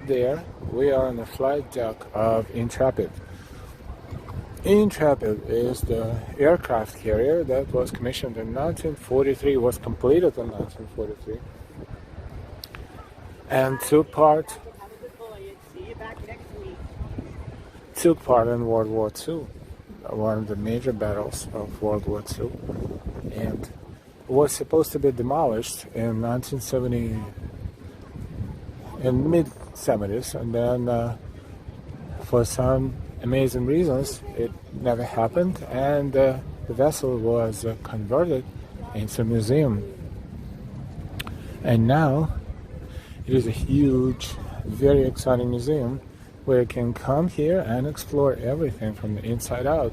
there we are on the flight deck of Intrepid. Intrepid is the aircraft carrier that was commissioned in 1943, was completed in 1943, and took part in World War II, one of the major battles of World War II, and was supposed to be demolished in 1970, in mid-70s, and then for some amazing reasons it never happened, and the vessel was converted into a museum, and now it is a huge, very exciting museum where you can come here and explore everything from the inside out.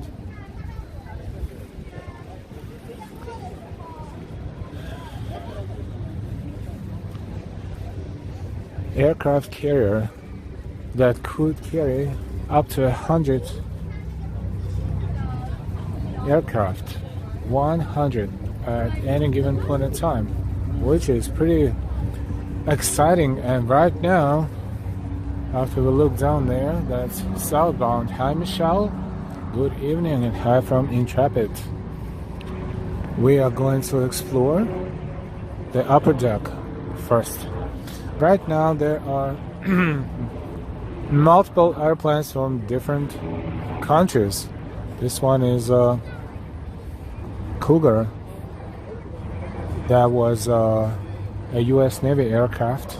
Aircraft carrier that could carry up to 100 aircraft, 100 at any given point in time, which is pretty exciting. And right now, after we look down there, that's southbound. Hi Michelle, good evening, and hi from Intrepid. We are going to explore the upper deck first. Right now there are multiple airplanes from different countries. This one is a Cougar. That was a US Navy aircraft.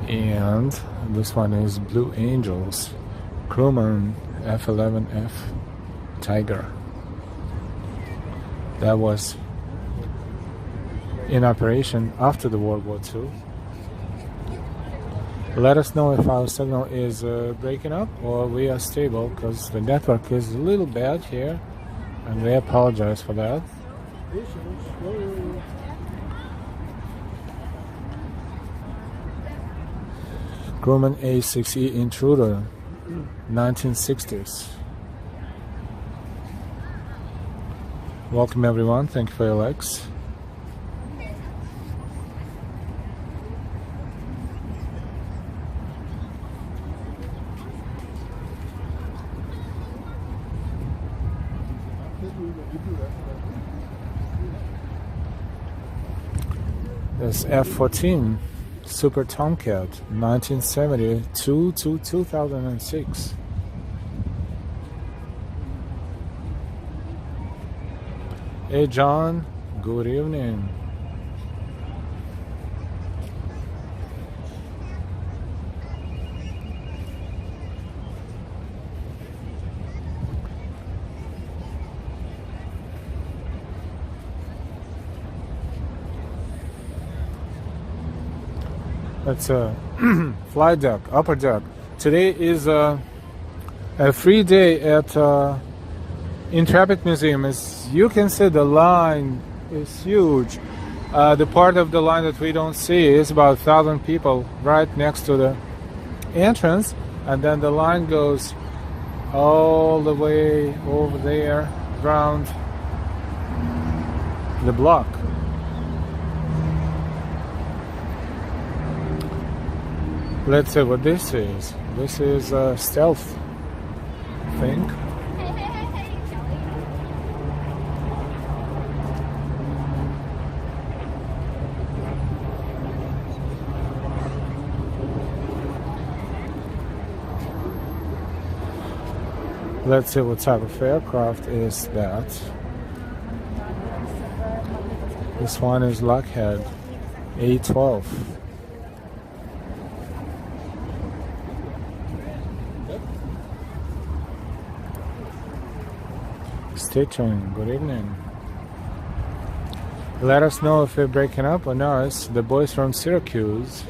And this one is Blue Angels, Crewman F-11F Tiger. That was in operation after the World War II. Let us know if our signal is breaking up or we are stable, because the network is a little bad here, and we apologize for that. Grumman A6E Intruder, 1960s. Welcome everyone, thank you for your likes. This F-14 Super Tomcat, 1972 to 2006. Hey John, good evening. That's a flight deck, upper deck. Today is a free day at Intrepid Museum. As you can see, the line is huge. The part of the line that we don't see is about 1,000 people right next to the entrance, and then the line goes all the way over there around the block. Let's see what this is. This is a stealth thing. Let's see what type of aircraft is that. This one is Lockheed A-12. Stay tuned. Good evening. Let us know if we're breaking up or not. It's the boys from Syracuse.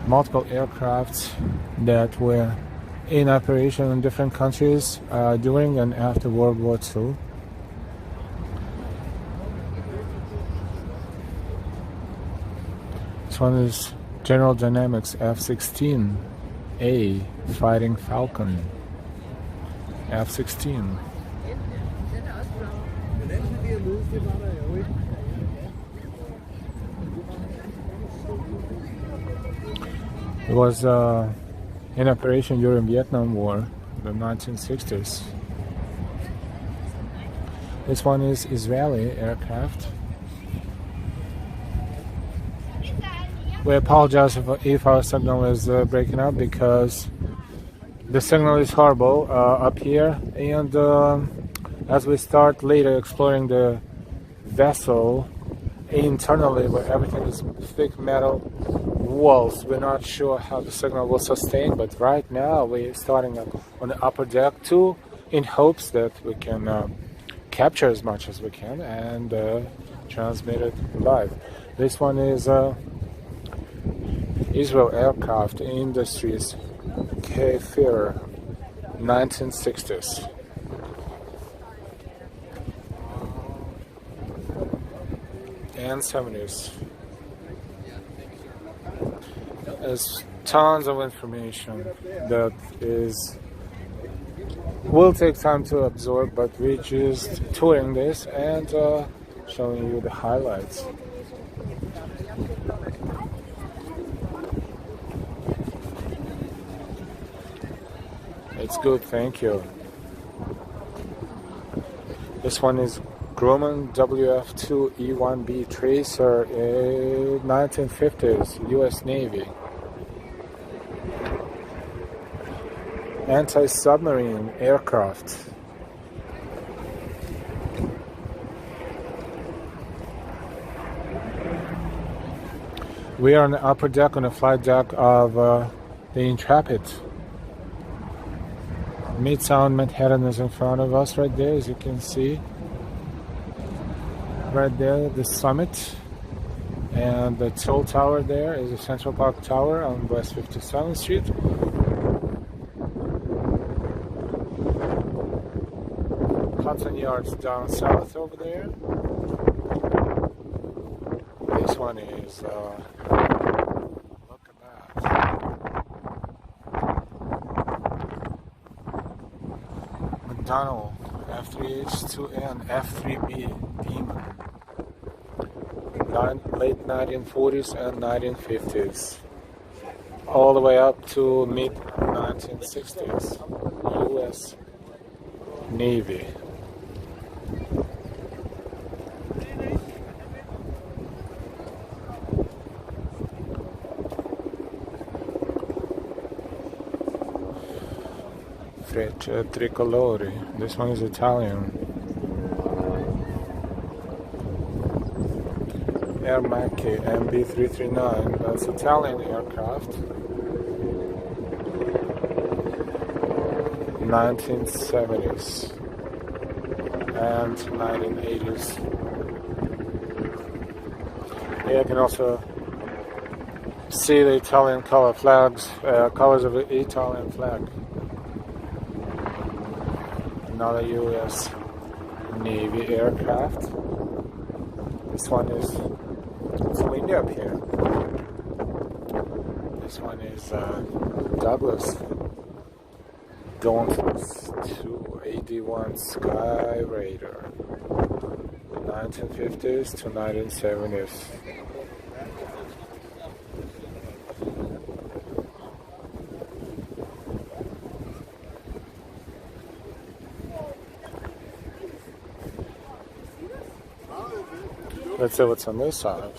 Multiple aircrafts that were in operation in different countries during and after World War II. This one is General Dynamics F-16A Fighting Falcon. F-16. It was in operation during Vietnam War, the 1960s. This one is Israeli aircraft. We apologize if our signal is breaking up, because the signal is horrible up here, and as we start later exploring the vessel internally, where everything is thick metal walls, we're not sure how the signal will sustain. But right now we're starting on the upper deck too, in hopes that we can capture as much as we can and transmit it live. This one is Israel Aircraft Industries Kfir, 1960s. And 70s. There's tons of information that will take time to absorb, but we're just touring this and showing you the highlights. It's good, thank you. This one is Grumman WF-2E1B Tracer, 1950s, US Navy. Anti-submarine aircraft. We are on the upper deck, on the flight deck of the Intrepid. Midtown Manhattan is in front of us right there, as you can see. Right there, the summit, and the toll tower there is the Central Park Tower on West 57th Street. Hudson Yards down south over there. This one is, look at that. McDonnell F3H2N F3B Demon. Late 1940s and 1950s, all the way up to mid 1960s, US Navy. Frecce Tricolori. This one is Italian. Ermacchi MB339, that's Italian aircraft. 1970s and 1980s. Here you can also see the Italian color flags, colors of the Italian flag. Another US Navy aircraft. This one is, it's windy up here. This one is Douglas Dauntless 281 Sky Raider, 1950s to 1970s. Let's see what's on this side.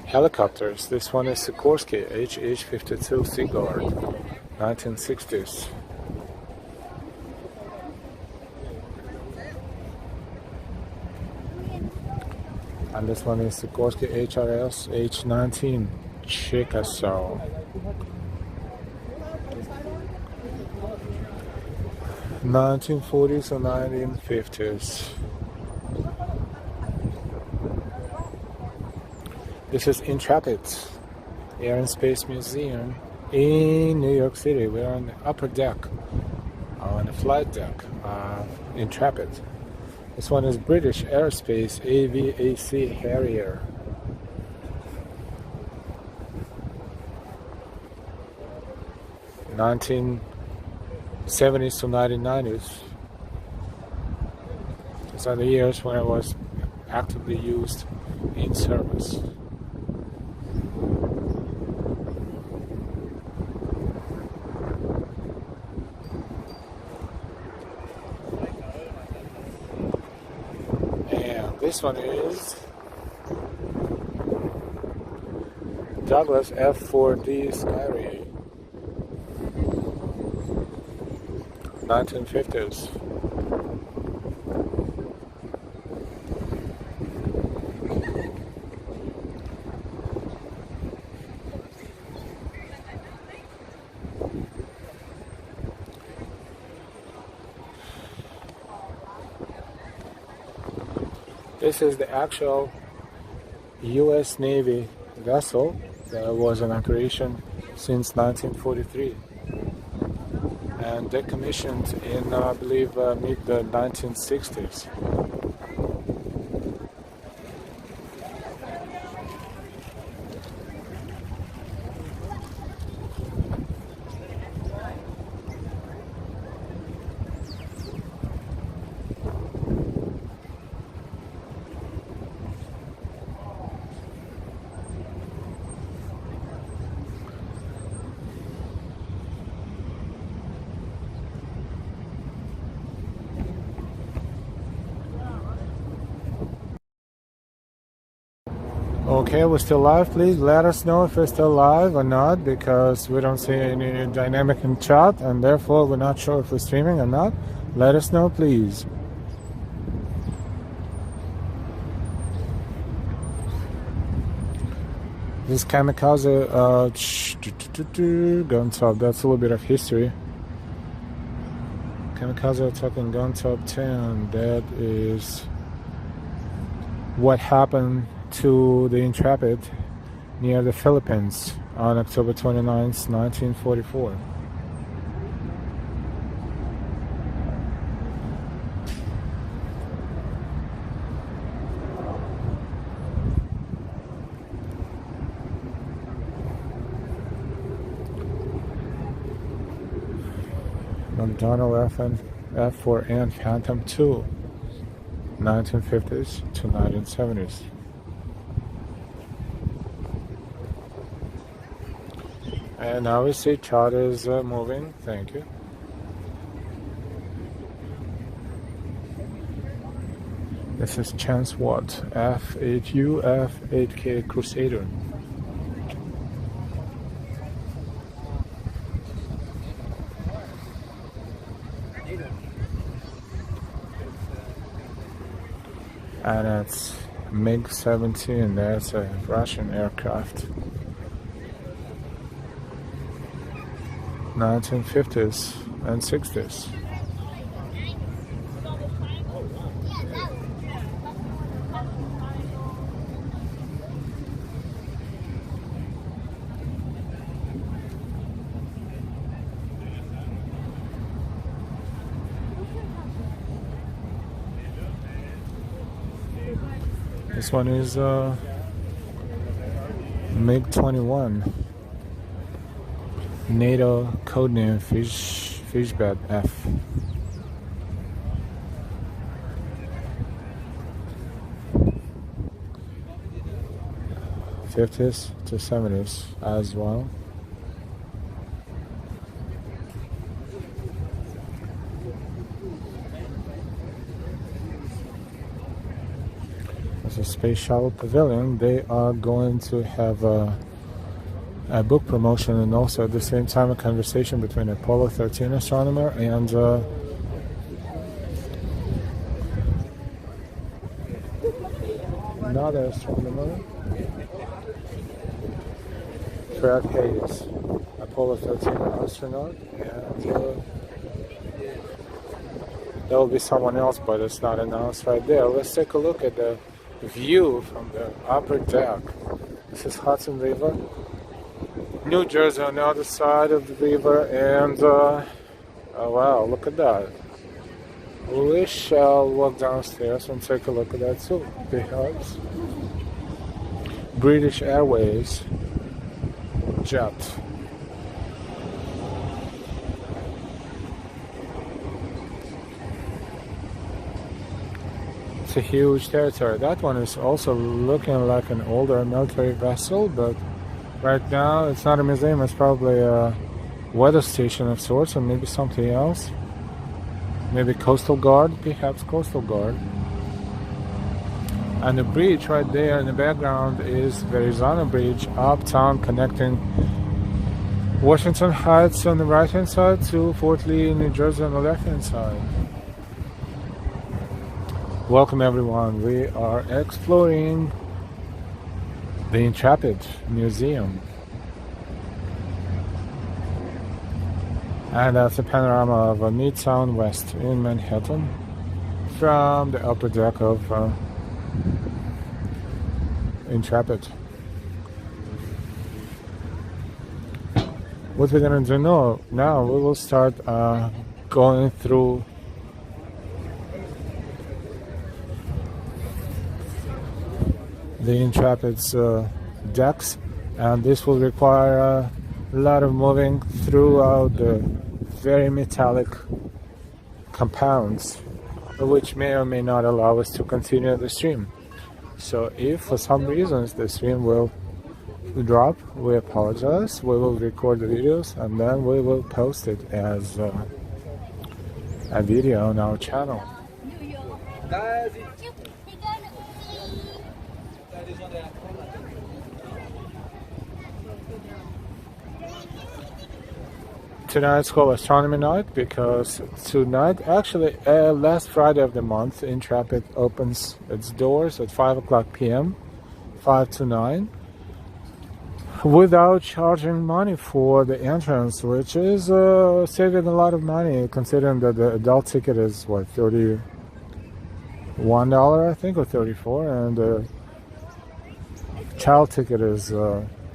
Helicopters. This one is Sikorsky HH-52 Seaguard, 1960s. And this one is Sikorsky HRS H-19 Chickasaw. (1940s and 1950s). This is Intrepid Air and Space Museum in New York City. We're on the upper deck, on the flight deck, Intrepid. This one is British Aerospace AVAC Harrier. 70s to 1990s. These are the years when it was actively used in service. And this one is Douglas F-4D Skyray, 1950s. This is the actual U.S. Navy vessel that was in operation since 1943 and decommissioned in, I believe, mid the 1960s. Okay, we're still live. Please let us know if we're still live or not, because we don't see any dynamic in chat and therefore we're not sure if we're streaming or not. Let us know, please. This kamikaze gun top, that's a little bit of history. Kamikaze attacking gun top 10, that is what happened to the Intrepid near the Philippines on October 29th, 1944. McDonnell F4N Phantom II, 1950s to 1970s. And now we see chart is moving. Thank you. This is Chance Watt, F8U, F8K Crusader. And it's MiG-17, that's a Russian aircraft. 1950s and 60s. This one is MiG-21. NATO codename Fishbed F. '50s to '70s as well. As a Space Shuttle Pavilion, they are going to have a book promotion and also at the same time a conversation between Apollo 13 astronomer and another astronomer, Fred Hayes, Apollo 13 astronaut, and there will be someone else, but it's not announced right there. Let's take a look at the view from the upper deck. This is Hudson River, New Jersey on the other side of the river, and oh wow, look at that. We shall walk downstairs and take a look at that too, because British Airways jet. It's a huge territory. That one is also looking like an older military vessel, but right now it's not a museum. It's probably a weather station of sorts, or maybe something else. Maybe Coastal Guard, perhaps Coastal Guard. And the bridge right there in the background is the Arizona Bridge uptown, connecting Washington Heights on the right hand side to Fort Lee, New Jersey on the left hand side. Welcome everyone. We are exploring the Intrepid Museum. And that's a panorama of Midtown West in Manhattan from the upper deck of Intrepid. What we're gonna do now, we will start going through the Intrepid's decks, and this will require a lot of moving throughout the very metallic compounds, which may or may not allow us to continue the stream. So if for some reasons the stream will drop, we apologize. We will record the videos and then we will post it as a video on our channel. Tonight's called Astronomy Night because tonight, actually last Friday of the month, Intrepid opens its doors at 5 o'clock p.m., 5 to 9, without charging money for the entrance, which is saving a lot of money considering that the adult ticket is what, $31 I think, or $34, and the child ticket is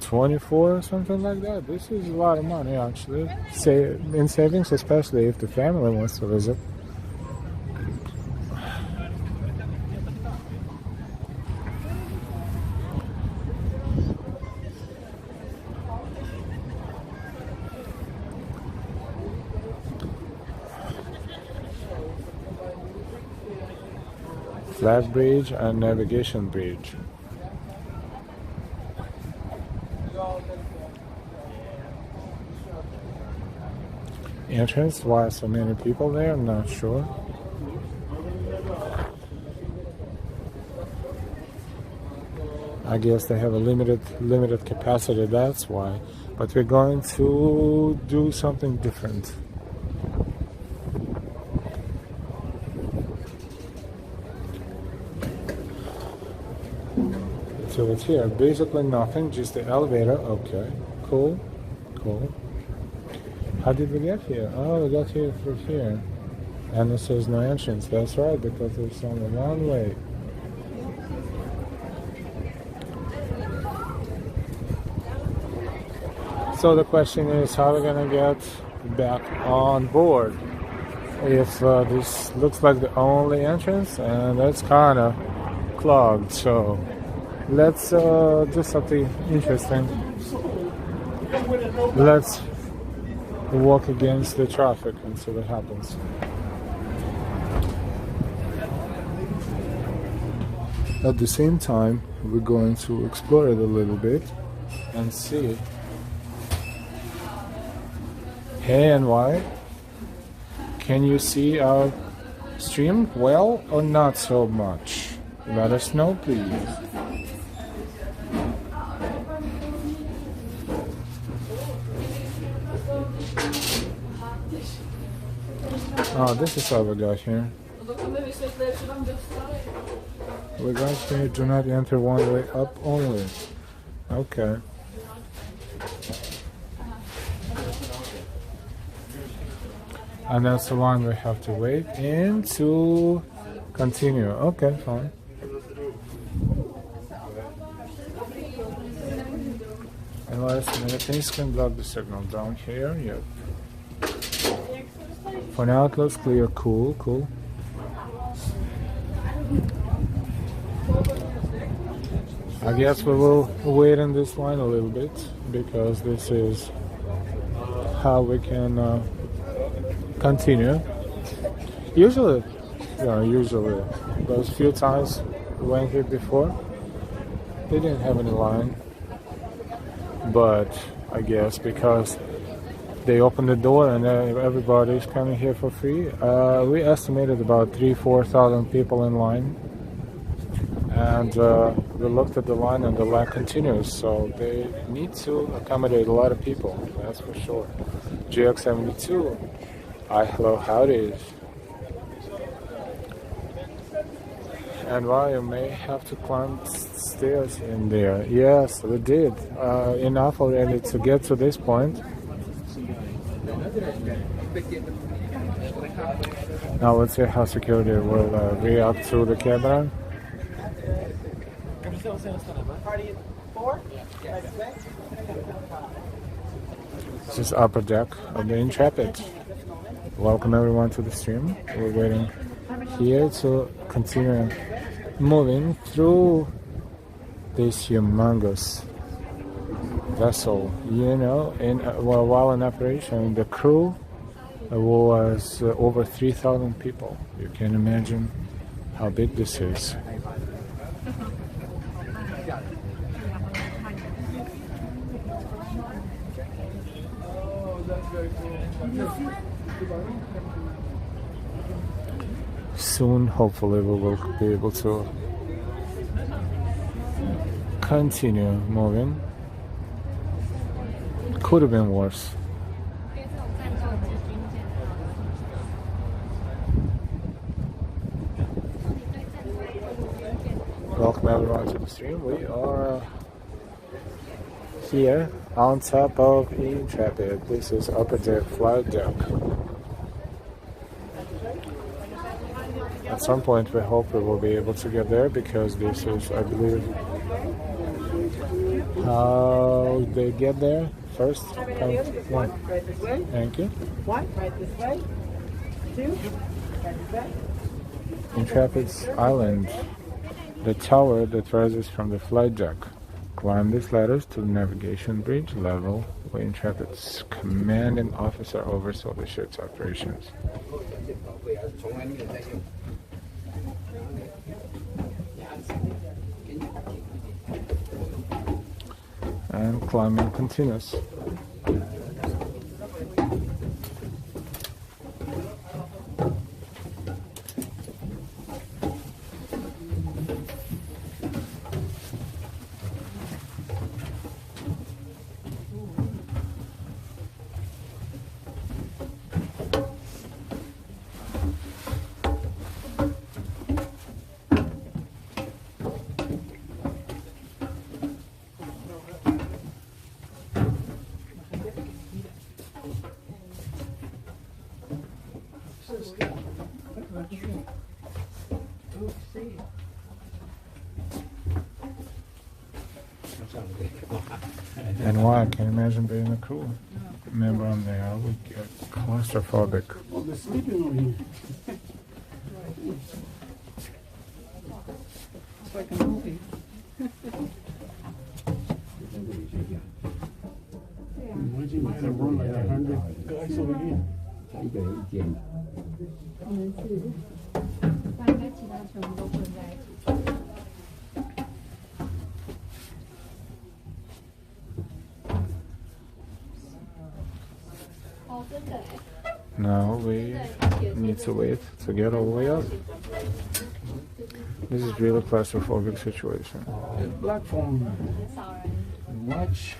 24 or something like that. This is a lot of money actually, in savings, especially if the family wants to visit. Flag bridge and navigation bridge. Entrance, why so many people there, I'm not sure. I guess they have a limited capacity, that's why. But we're going to do something different. So it's here, basically nothing, just the elevator. Okay, cool. How did we get here? Oh, we got here through here. And it says no entrance. That's right, because it's only one way. So the question is, how are we gonna get back on board? If this looks like the only entrance, and that's kind of clogged. So let's do something interesting. Let's walk against the traffic and see what happens. At the same time, we're going to explore it a little bit and see. Hey NY, can you see our stream well or not so much? Let us know, please. Oh, this is what we got here. We got here, do not enter one way up only. Okay. And that's the one we have to wait in to continue. Okay, fine. Unless many things can block the signal down here. Yep. For now it looks clear. Cool. I guess we will wait in this line a little bit because this is how we can continue. Usually usually those few times we went here before, they didn't have any line. But I guess because they opened the door and everybody's coming here for free, we estimated about 3,000-4,000 people in line. And we looked at the line and the line continues, so they need to accommodate a lot of people, that's for sure. GX72, hi, hello, howdy. And why you may have to climb stairs in there. Yes, we did. Enough already to get to this point. Now let's see how security will react to the camera. This is upper deck of the Intrepid. Welcome everyone to the stream. We're waiting here to continue moving through this humongous vessel. While in operation, the crew was over 3,000 people. You can imagine how big this is. Soon, hopefully, we will be able to continue moving. Could have been worse. Welcome everyone to the stream. We are here on top of Intrepid. This is upper deck, flight deck. At some point we hope we will be able to get there, because this is, I believe, how they get there. First, one. Right this way. Thank you. One, right this way. Two, right this way. Intrepids Island, the tower that rises from the flight deck. Climb these ladders to the navigation bridge level, where Intrepid's commanding officer oversaw the ship's operations. And climbing continues. And why? I can imagine being a crew member on there. I would get claustrophobic. Oh, they're sleeping on here. It's like a movie. Imagine you had to run like 100 guys over here. 一个人一间。我们是大概其他全部都混在一起。哦，真的哎。Now we need to wait to get all the way up. This is really claustrophobic situation. Platform. Watch.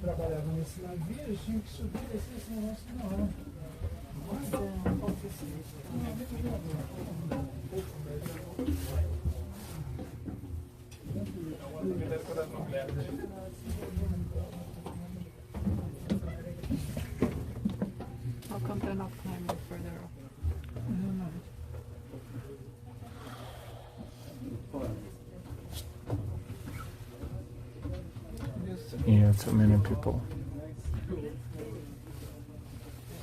Trabalhava nesse navio, eles tinham que subir e descer esse negócio na hora. How come they're not climbing further up? I don't know. Yeah, too many people.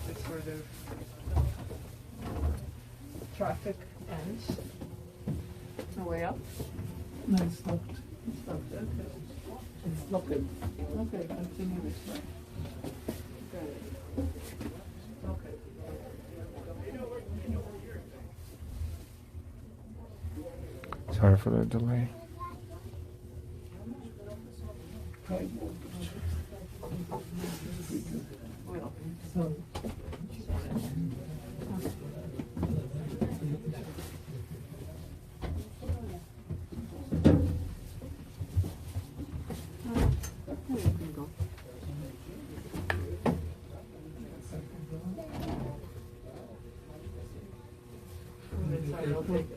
This is where the traffic ends. No way up? No, it stopped. It's stopped, okay. Okay. Okay, continue this way. Okay. Sorry for the delay. Well, there you go.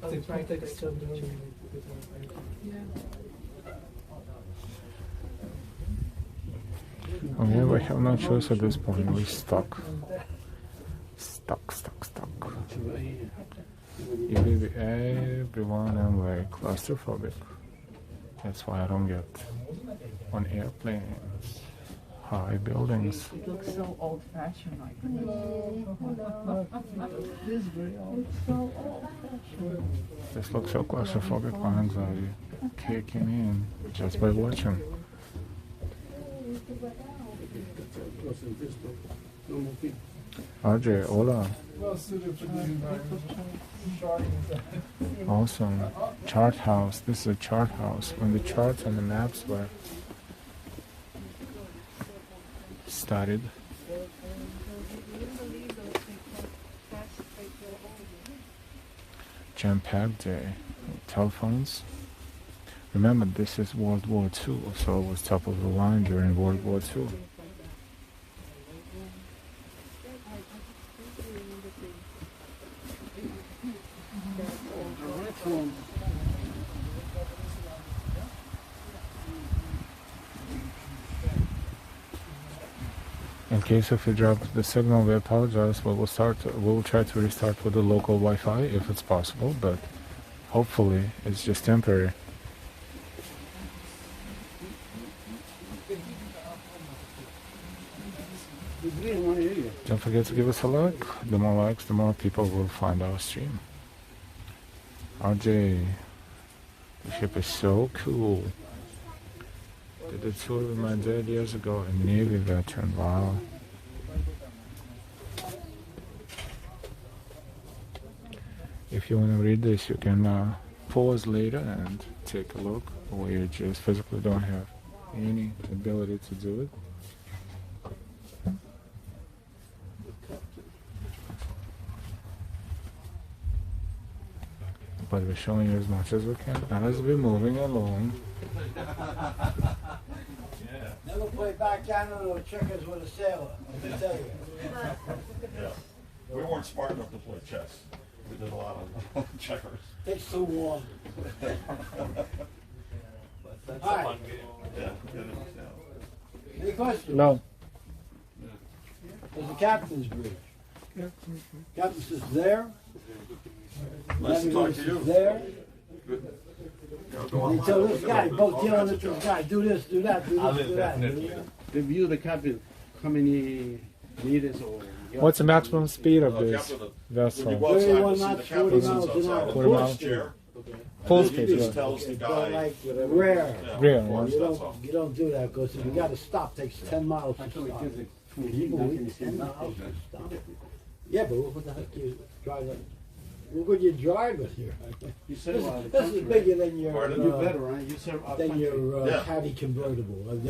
I'll try to take a picture. Yeah. Okay, we have no choice at this point. We're stuck. Stuck. Everyone am very claustrophobic. That's why I don't get on airplanes, high buildings. It looks so old-fashioned, like this is very old. This looks so claustrophobic. My anxiety kicking in just by watching. RJ, hola. Well suited for the environment. Awesome. Chart house. This is a chart house. When the charts and the maps were started. Jam-packed day. Telephones. Remember, this is World War II, so it was top of the line during World War II. In case if we drop the signal, we apologize. We'll try to restart with the local Wi-Fi if it's possible, but hopefully it's just temporary. Don't forget to give us a like. The more likes, the more people will find our stream. RJ, the ship is so cool. Did a tour with my dad years ago, a Navy veteran. Wow. If you want to read this, you can pause later and take a look, or you just physically don't have any ability to do it. But we're showing you as much as we can as we're moving along. Never play backgammon or checkers with a sailor, I can tell you. Yeah. We weren't smart enough to play chess. We did a lot of checkers. Takes too long. That's All right. a fun game. Yeah. Any questions? No. There's the captain's bridge. Captain says there. Nice to talk to you. There. Good. And they tell this guy, both yelling at this guy, do this, do that, do this, do that. Review the cabin, how many meters or... What's the maximum speed of this When vessel? you go outside, 31 you see the knots, captain 40 sits miles an outside hour. with Full his speed. chair. Full And speed, he just yeah. tells the But guy. like rare. Yeah, Real, of course, You that's all. don't do that because if you got to stop, it takes 10 miles to stop. You move 10 miles to stop. Yeah, but what the heck you drive that? What would you drive with here? You This, serve our this is country, bigger than your Pardon? You better, right? You serve our than country. your Yeah. Caddy convertible.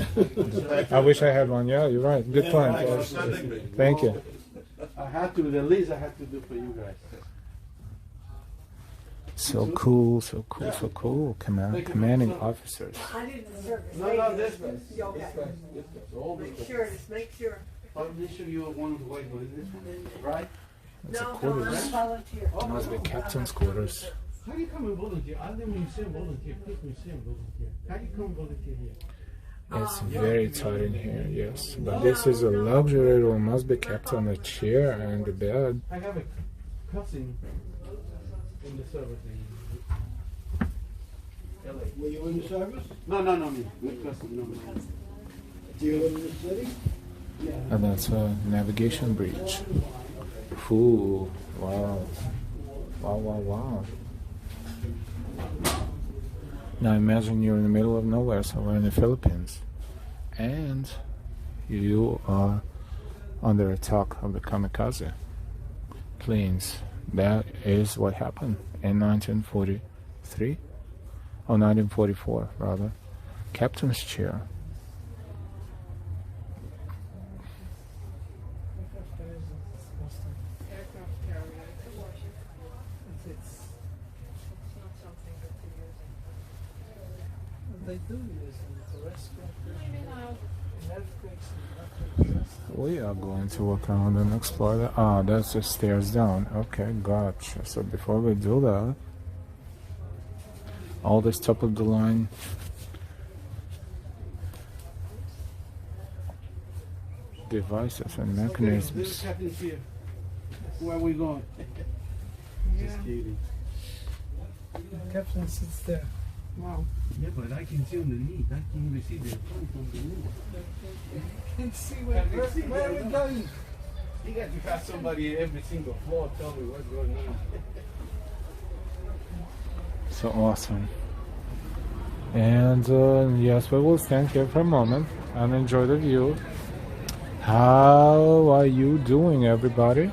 I wish I had one. Yeah, you're right. Good point. Thanks for sending me. Thank you. I had to, the least I had to do for you guys. So cool, so cool, so cool. Commanding officers. I need the service. No, this guy. Okay. This guy. All these Make guys. sure, just make sure. I'll make sure you are one of the white ones, this one, right? That's a No, no, I'm quarters. volunteer. Must be captain's quarters. How you come and volunteer? Other museum volunteer, this museum volunteer. How you come volunteer here? It's very tight in here, yes. But this is a luxury room. Must be kept on a chair and the bed. I have a cousin in the service in LA. Were you in the service? No, me. My cousin, no. Do you live in the city? Yeah. And that's a navigation bridge. Ooh, wow. Wow. Now imagine you're in the middle of nowhere, somewhere in the Philippines. and you are under attack of the kamikaze planes. That is what happened in 1943, or 1944 rather. Captain's chair. Aircraft carrier. It's a warship. It's Not something that you're using. they do use them for rescue Maybe not. in earthquakes and natural disasters. We are going to walk around and explore that. Ah, that's the stairs down. Okay, gotcha. So before we do that, all this top of the line devices and mechanisms. Captain's here. Where are we going? Yeah. kidding. Captain sits there. Wow. Yeah, but I can see underneath. I can even see the front underneath. Can't see where are we going? You got to have somebody every single floor tell me what's going on. So awesome. And yes, we will stand here for a moment and enjoy the view. How are you doing, everybody?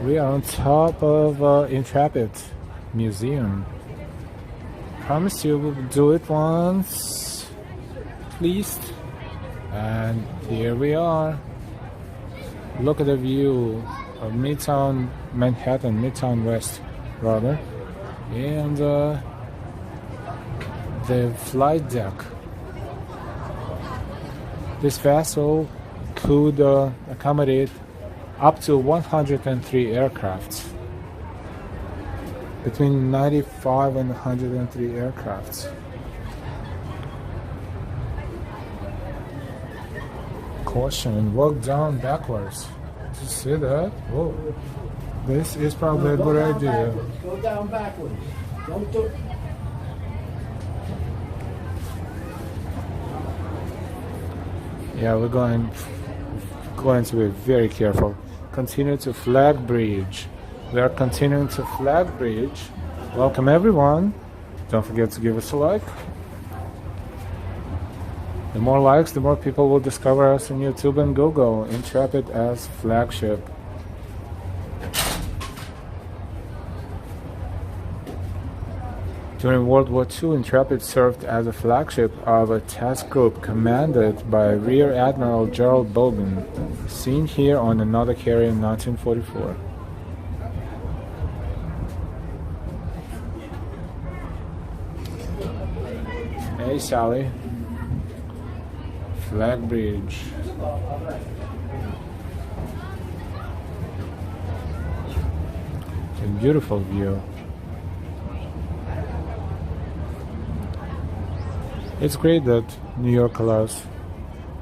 We are on top of Intrepid Museum. Promise you we'll do it once, please. And here we are. Look at the view of Midtown Manhattan, Midtown West, rather. And the flight deck. This vessel could accommodate up to 103 aircrafts. Between 95 and 103 aircrafts. Caution, walk down backwards. Did you see that? Whoa. This is probably a good idea. Go down backwards. Don't do. Yeah, we're going to be very careful. Continue to flag bridge. We are continuing to flag bridge. Welcome everyone. Don't forget to give us a like. The more likes, the more people will discover us on YouTube and Google. Intrepid as flagship. During World War II, Intrepid served as a flagship of a task group commanded by Rear Admiral Gerald Bogan, seen here on another carrier in 1944. Hey Sally. Flag bridge. It's a beautiful view. It's great that New York allows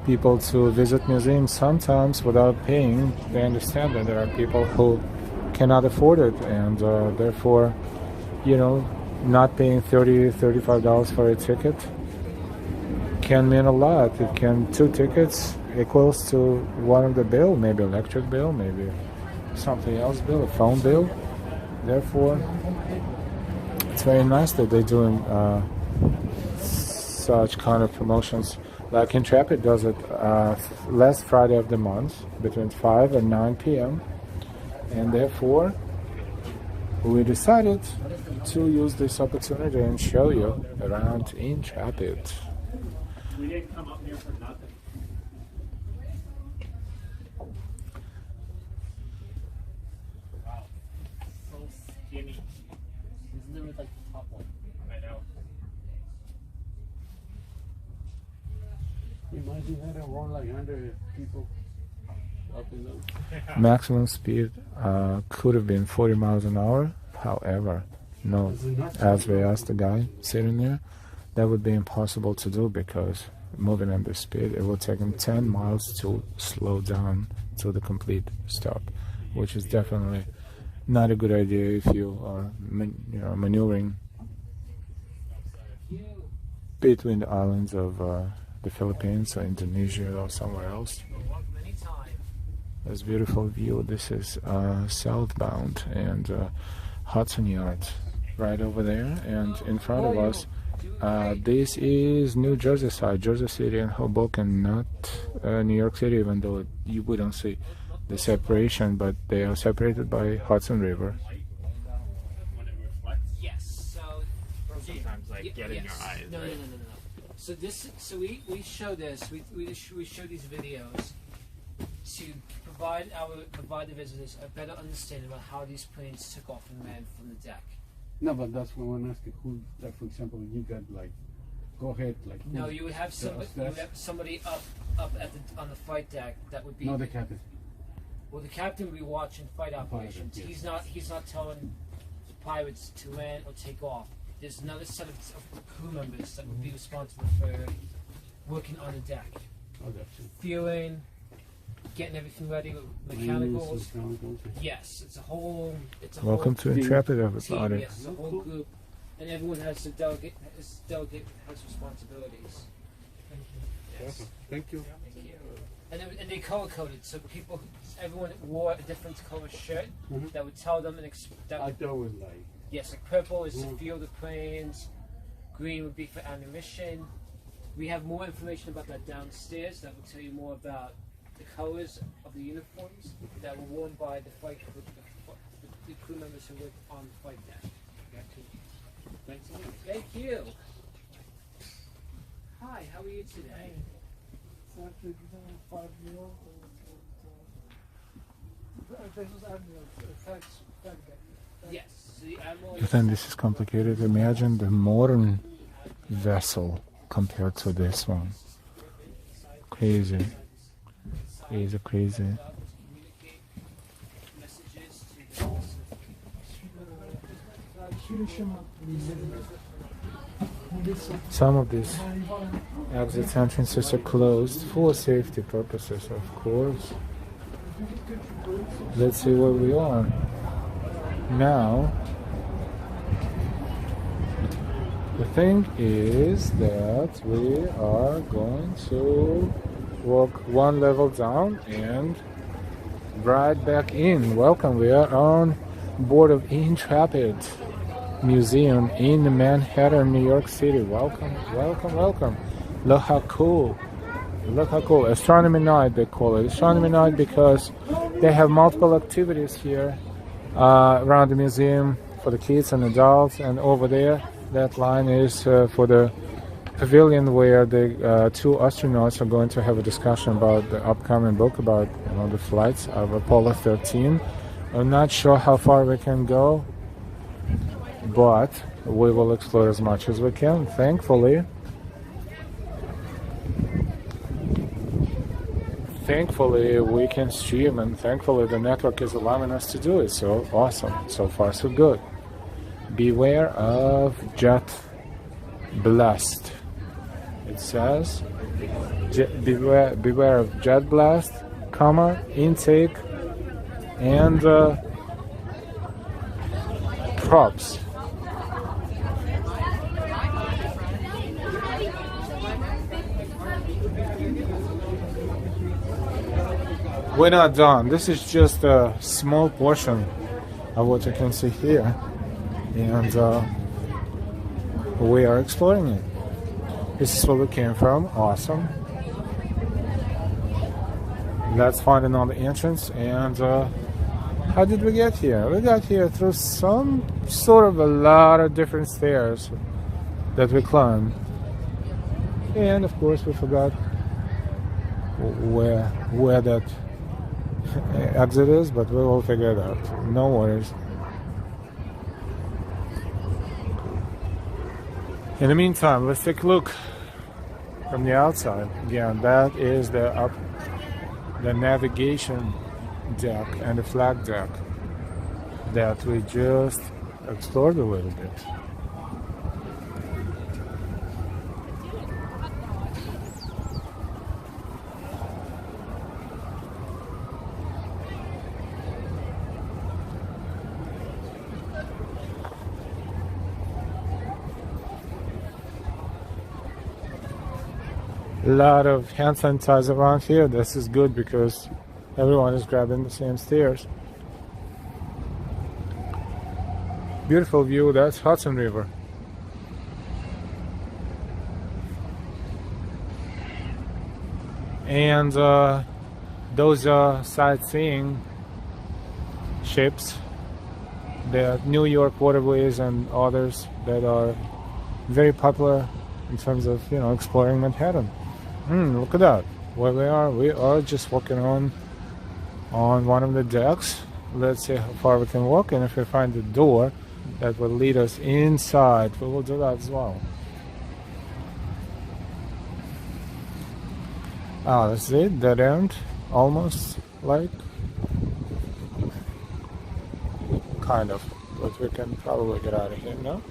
people to visit museums sometimes without paying. They understand that there are people who cannot afford it, and therefore, you know, not paying $35 for a ticket can mean a lot. It can, 2 tickets equals to one of the bill, maybe electric bill, maybe something else bill, a phone bill. Therefore, it's very nice that they're doing such kind of promotions. Like Intrepid does it last Friday of the month between 5 and 9 p.m. And therefore, we decided to use this opportunity and show you around Intrepid. We didn't come up here for nothing. Wow. So skinny. Isn't there like the top one? I know. Imagine that I run like 100 people up and down. Maximum speed could have been 40 miles an hour. However, no, as we asked the guy sitting there, that would be impossible to do because moving at this speed, it will take him 10 miles to slow down to the complete stop, which is definitely not a good idea if you are maneuvering between the islands of the Philippines or Indonesia or somewhere else. This beautiful view. This is southbound and Hudson Yards right over there, and in front of us This is New Jersey side, Jersey City and Hoboken, not New York City, even though you wouldn't see the separation, but they are separated by Hudson River. When it reflects. Yes. So sometimes like get in your eyes. No, right? no. So this, we show this. We show these videos to provide the visitors a better understanding about how these planes took off and landed from the deck. No, but that's what I want to ask you. Who, like, for example, you got like, go ahead, like. No, you would have somebody up at on the flight deck that would be. No, the captain. Well, the captain would be watching flight operations. Yes. He's not telling the pilots to land or take off. There's another set of crew members that would be responsible for working on the deck, Oh, that's it. fueling, getting everything ready with mechanicals. Mechanicals. Yes, it's a whole. Welcome to whole Intrepid, team. everybody. Yes, it's a whole group, and everyone has a delegate. Has responsibilities. Yes. Thank you. And they color coded, so everyone wore a different color shirt that would tell them I thought was like. yes, like purple is to fuel the planes, green would be for ammunition. We have more information about that downstairs that will tell you more about the colors of the uniforms that were worn by the the crew members who worked on the flight deck. Thanks a lot. Thank you. Hi, how are you today? Yes, so the Admiral. But then this is complicated. Imagine the modern vessel compared to this one. Crazy. Crazy. Some of these exit entrances are closed for safety purposes, of course. Let's see where we are now. The thing is that we are going to walk one level down and right back in. Welcome, we are on board of Intrepid Museum in Manhattan, New York City. Welcome. Look how cool. Astronomy Night, they call it. Astronomy Night because they have multiple activities here around the museum for the kids and adults, and over there that line is for the pavilion where the two astronauts are going to have a discussion about the upcoming book about the flights of Apollo 13. I'm not sure how far we can go, but we will explore as much as we can. Thankfully we can stream, and thankfully the network is allowing us to do it. So awesome. So far so good. Beware of jet blast. It says beware of jet blast, intake and props. We're not done. This is just a small portion of what you can see here, and we are exploring it. This is where we came from. Awesome. Let's find another entrance. And how did we get here? We got here through some sort of a lot of different stairs that we climbed, and of course we forgot where that exit is, but we will figure it out. No worries. In the meantime, let's take a look from the outside. Again, that is the navigation deck and the flag deck that we just explored a little bit. A lot of hand sanitizer around here. This is good because everyone is grabbing the same stairs. Beautiful view. That's Hudson River. And those sightseeing ships, the New York waterways and others that are very popular in terms of, you know, exploring Manhattan. Look at that. Where we are just walking on one of the decks. Let's see how far we can walk, and if we find the door that will lead us inside, we will do that as well. Ah, that's it, dead end, almost, like, kind of, but we can probably get out of here, no?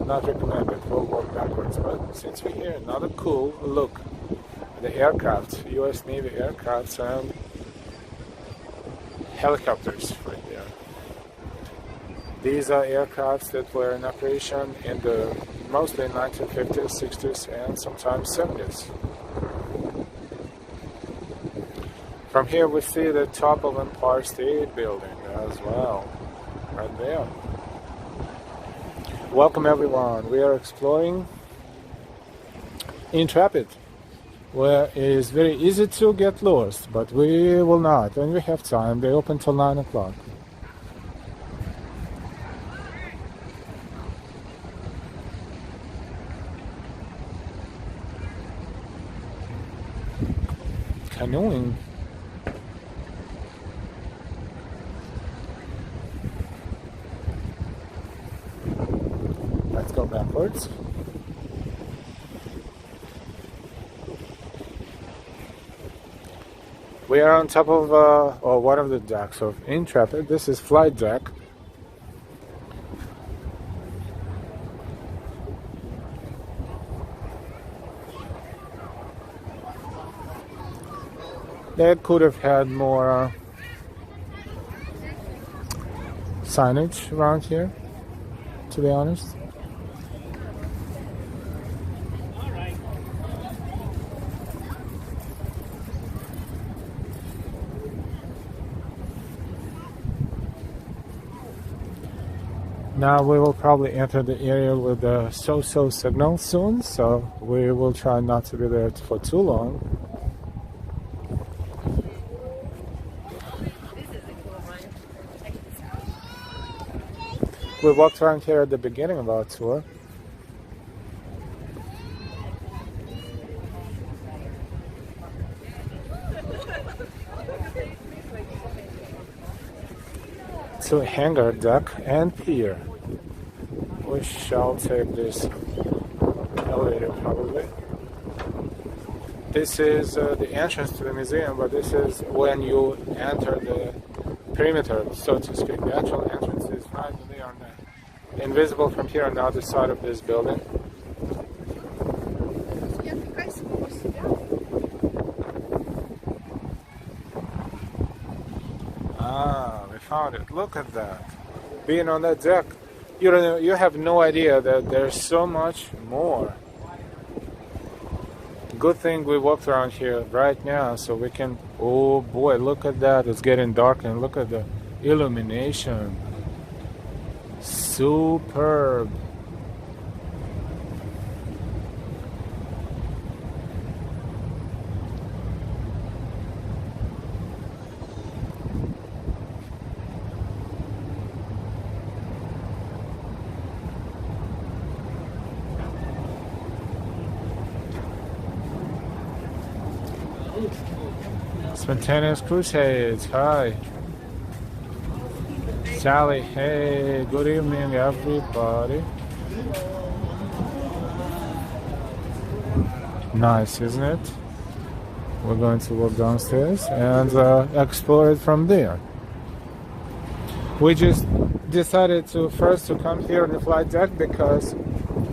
Not recommended, we'll walk backwards, but since we're here, another cool look at the aircraft, US Navy aircrafts and helicopters right there. These are aircrafts that were in operation in the mostly 1950s, 60s, and sometimes 70s. From here we see the top of Empire State Building as well, right there. Welcome everyone, we are exploring Intrepid, where it is very easy to get lost, but we will not, and we have time. They open till 9 o'clock. Canoeing. Let's go backwards. We are on top of or one of the decks of Intrepid. This is flight deck. They could have had more signage around here, to be honest. Now we will probably enter the area with the so-so signal soon, so we will try not to be there for too long. We walked around here at the beginning of our tour. To hangar deck and pier. We shall take this elevator probably. This is the entrance to the museum, but this is when you enter the perimeter, so to speak. The actual entrance is right there, invisible from here on the other side of this building. Ah, we found it. Look at that. Being on that deck, you have no idea that there's so much more. Good thing we walked around here right now so we can, oh boy, look at that. It's getting dark and look at the illumination. Superb. Spontaneous Crusades, hi. Sally, hey, good evening everybody. Nice, isn't it? We're going to walk downstairs and explore it from there. We just decided to first to come here on the flight deck because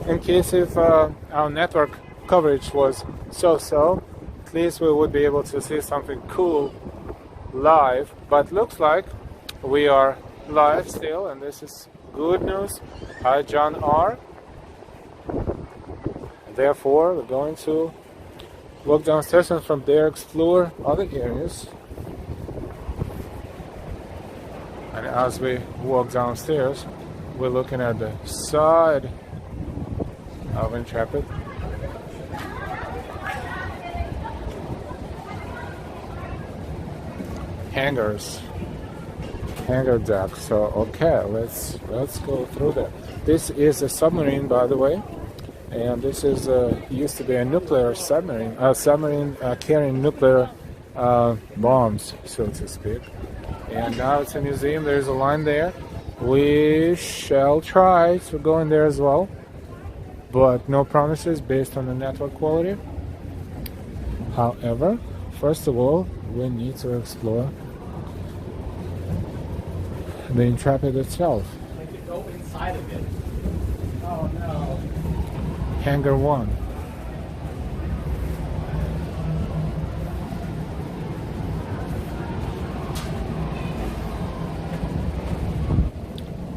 in case if our network coverage was so-so, at least we would be able to see something cool live. But looks like we are live still, and this is good news. Hi, John R. Therefore, we're going to walk downstairs and from there explore other areas. And as we walk downstairs, we're looking at the side of Intrepid. hangars, hangar deck. So okay, let's go through that. This is a submarine, by the way, and this is used to be a nuclear submarine, carrying nuclear bombs, so to speak. And now it's a museum. There's a line there. We shall try to go in there as well, but no promises based on the network quality. However, first of all, we need to explore the Intrepid itself. I could go inside of it. Oh no. Hangar 1.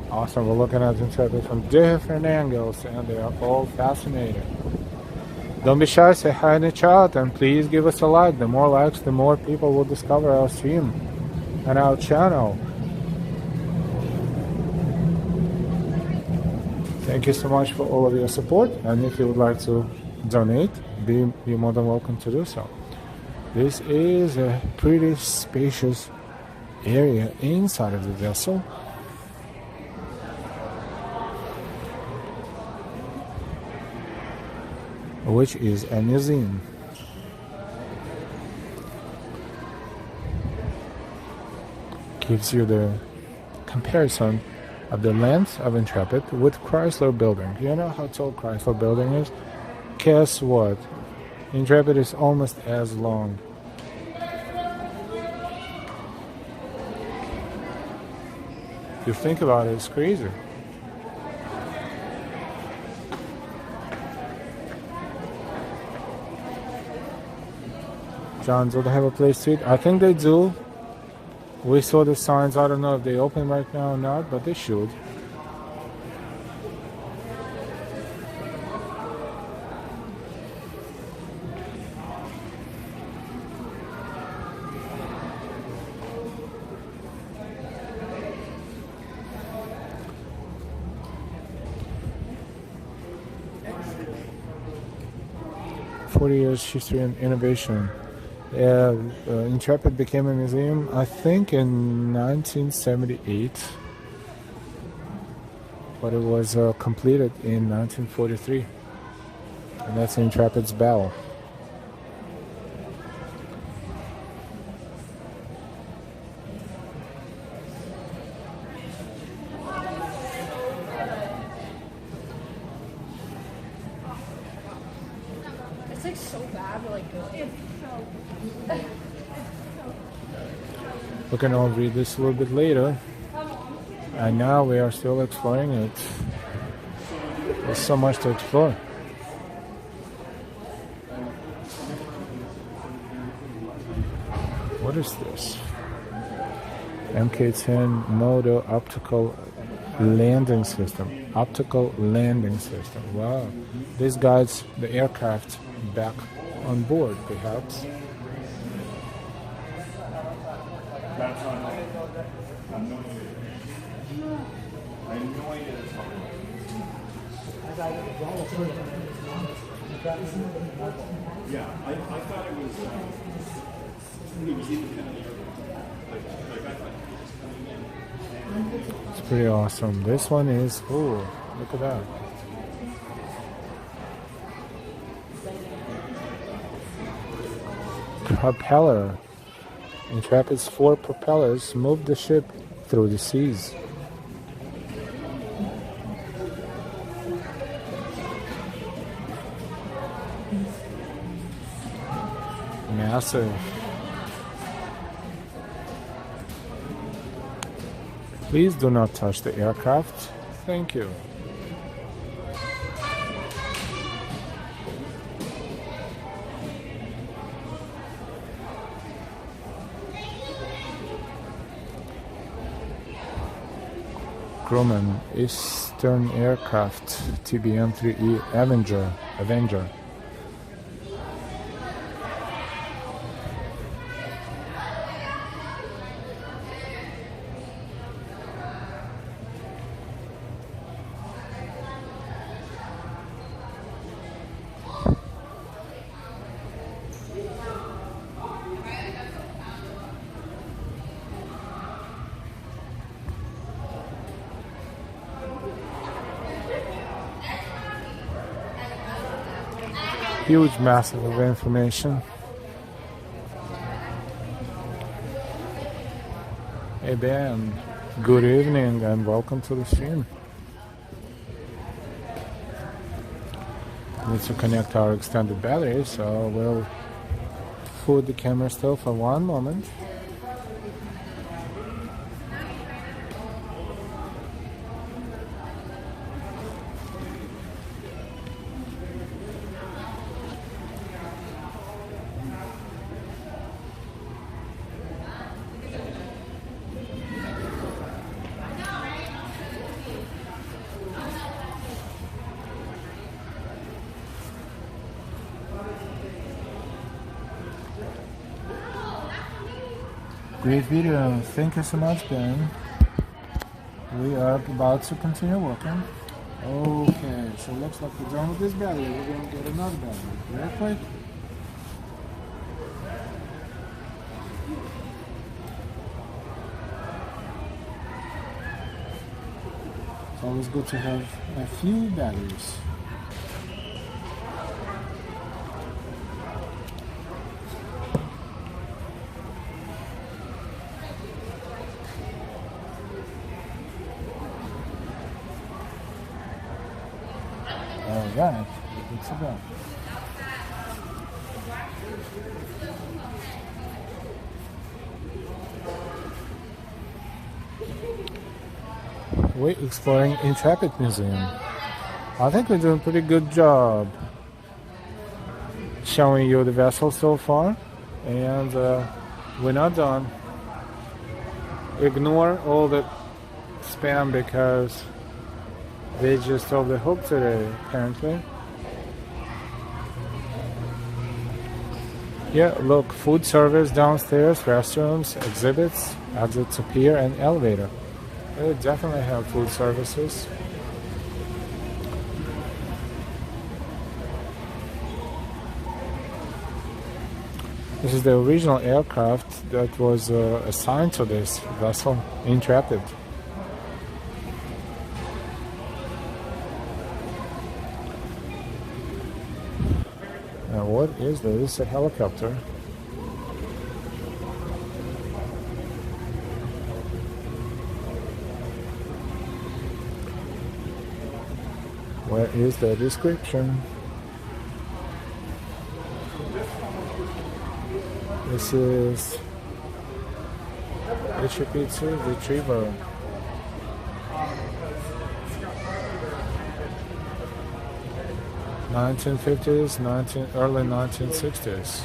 Awesome, we're looking at Intrepid from different angles and they are all fascinating. Don't be shy, say hi in the chat and please give us a like. The more likes, the more people will discover our stream and our channel. Thank you so much for all of your support, and if you would like to donate, you're more than welcome to do so. This is a pretty spacious area inside of the vessel, which is a museum. Gives you the comparison of the length of Intrepid with Chrysler Building. You know how tall Chrysler Building is? Guess what? Intrepid is almost as long. If you think about it, it's crazy. John, do they have a place to eat? I think they do. We saw the signs. I don't know if they open right now or not, but they should. Years history and innovation. Intrepid became a museum, I think, in 1978, but it was completed in 1943, and that's Intrepid's bell. We can all read this a little bit later, and now we are still exploring it. There's so much to explore. What is this? MK-10 Modo optical landing system. Optical landing system. Wow. This guides the aircraft back on board, perhaps. That's on I have no idea. I have no idea yeah, I thought it was independent. It's pretty awesome. This one is, ooh, look at that. Propeller. Intrepid's 4 propellers moved the ship through the seas. Massive. Please do not touch the aircraft. Thank you. Grumman, Eastern Aircraft, TBM-3E Avenger. huge massive of information. Hey Ben, good evening and welcome to the stream. Need to connect our extended battery, so we'll put the camera still for one moment. Great video, thank you so much Ben. We are about to continue working. Okay, so looks like we're done with this battery. We're going to get another battery. Real quick. It's always good to have a few batteries. Alright, good to go. We're exploring Intrepid Museum. I think we're doing a pretty good job showing you the vessel so far, and we're not done. Ignore all the spam because they just off the hook today, apparently. Yeah, look, food service downstairs, restrooms, exhibits, exit to pier, and elevator. They definitely have food services. This is the original aircraft that was assigned to this vessel, Intrepid. Now what is this? This is a helicopter. Where is the description? This is HP2 Retriever. '50s, early 1960s.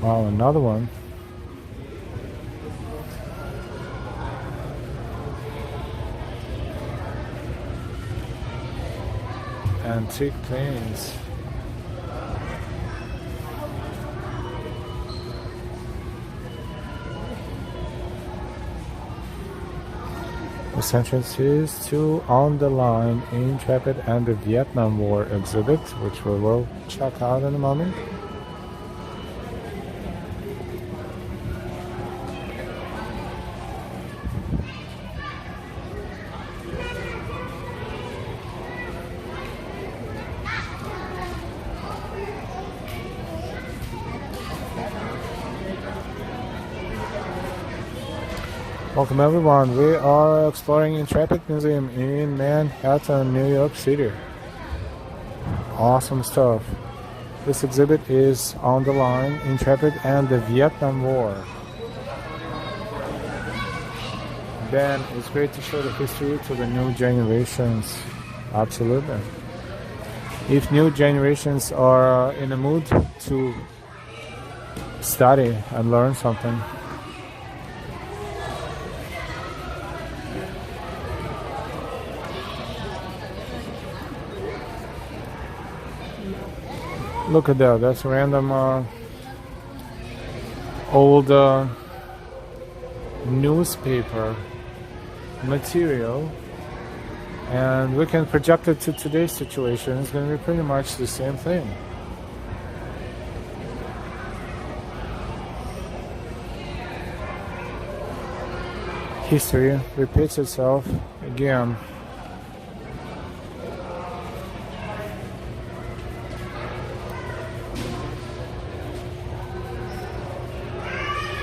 Wow, another one. Antique planes. This entrance is to On the Line, Intrepid and the Vietnam War exhibit, which we will check out in a moment. Welcome everyone, we are exploring Intrepid Museum in Manhattan, New York City. Awesome stuff. This exhibit is On the Line, Intrepid and the Vietnam War. Ben, it's great to show the history to the new generations. Absolutely. If new generations are in a mood to study and learn something, Look at that. That's random old newspaper material, and we can project it to today's situation. It's going to be pretty much the same thing. History repeats itself again.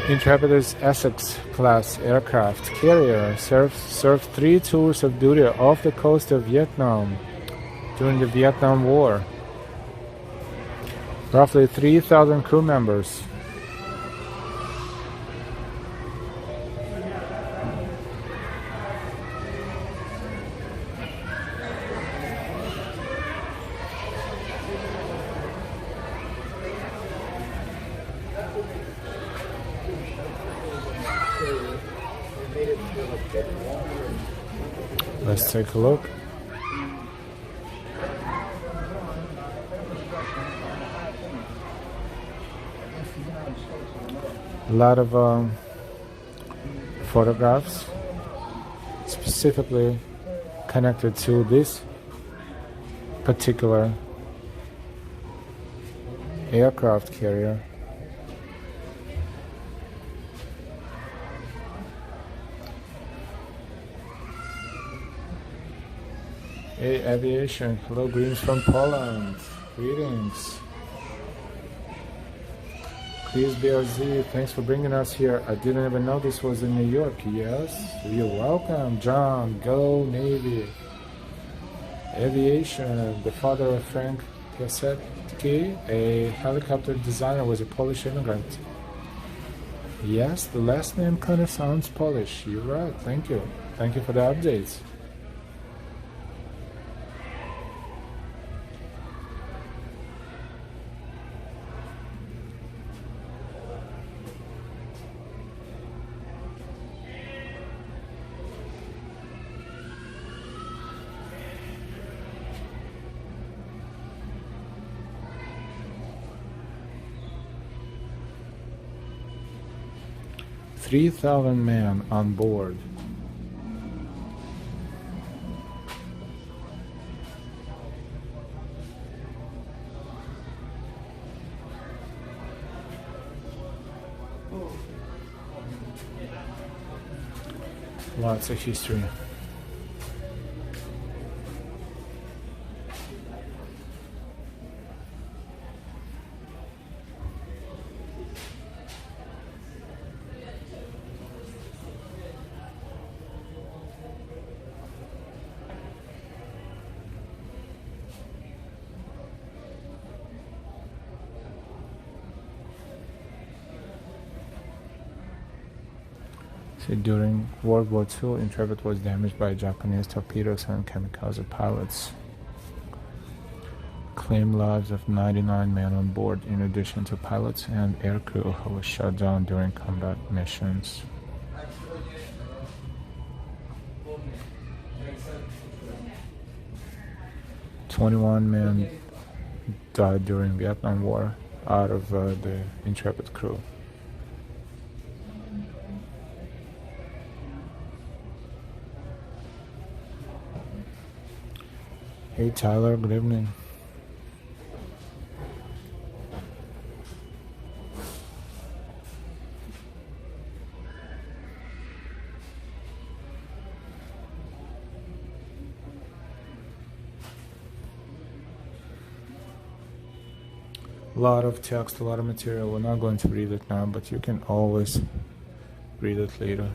Intrepids Essex-class aircraft carrier served 3 tours of duty off the coast of Vietnam during the Vietnam War. Roughly 3,000 crew members. Let's take a look. A lot of photographs specifically connected to this particular aircraft carrier. Aviation. Hello, greetings from Poland. Greetings. Please BRZ, thanks for bringing us here. I didn't even know this was in New York. Yes, you're welcome, John. Go Navy. Aviation. The father of Frank Piasecki, a helicopter designer, was a Polish immigrant. Yes, the last name kind of sounds Polish. You're right. Thank you. Thank you for the updates. $3,000 men on board. Lots of history. During World War II, Intrepid was damaged by Japanese torpedoes and kamikaze pilots. Claimed lives of 99 men on board, in addition to pilots and aircrew who were shot down during combat missions. "21 men died during Vietnam War out of the Intrepid crew." Hey Tyler, good evening. A lot of text, a lot of material. We're not going to read it now, but you can always read it later.